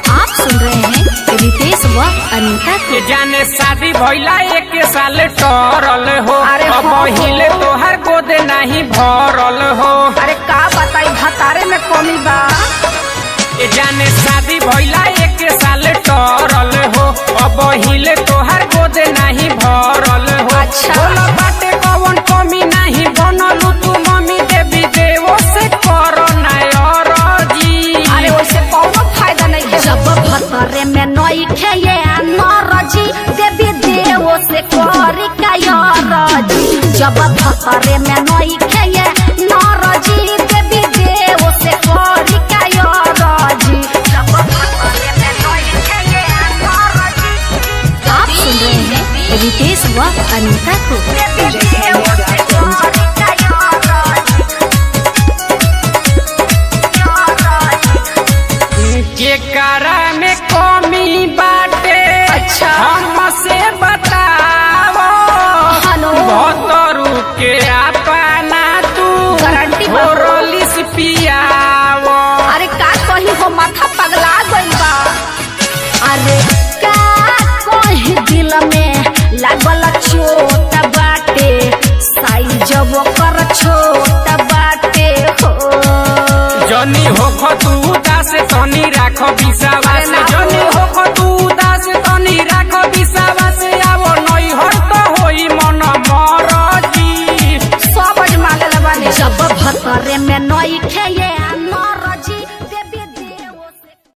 आप सुन रहे हैं रितेश व अनीता को। जाने शादी भइला एक साल टरल हो, अरे अब हो। हिले तोहर गोद नहीं भरल हो। अरे का बताई भतारे में कमी बा। जाने शादी भइला एक साल टरल हो, अब हिले तोहर गोद नहीं भरल हो। अच्छा। बोला बाटे कौन कमी नहीं बनलू तू मम्मी देवी देवो से करो नयरजी। अरे वैसे कौनो फायदा नहीं है। जब भतरे में नई खेये नरजी देवी देवो से करी कायरजी। जब भतरे में नई खेये नरजी देवी देवो से करी कायरजी। जब भतरे में नई खेये नरजी। आप सुन रहे हैं रितेश व अनीता को। देवी देवो से करी कायरजी। के करा में कमी बाटे अच्छा। हमसे बताओ। हेलो। बहुत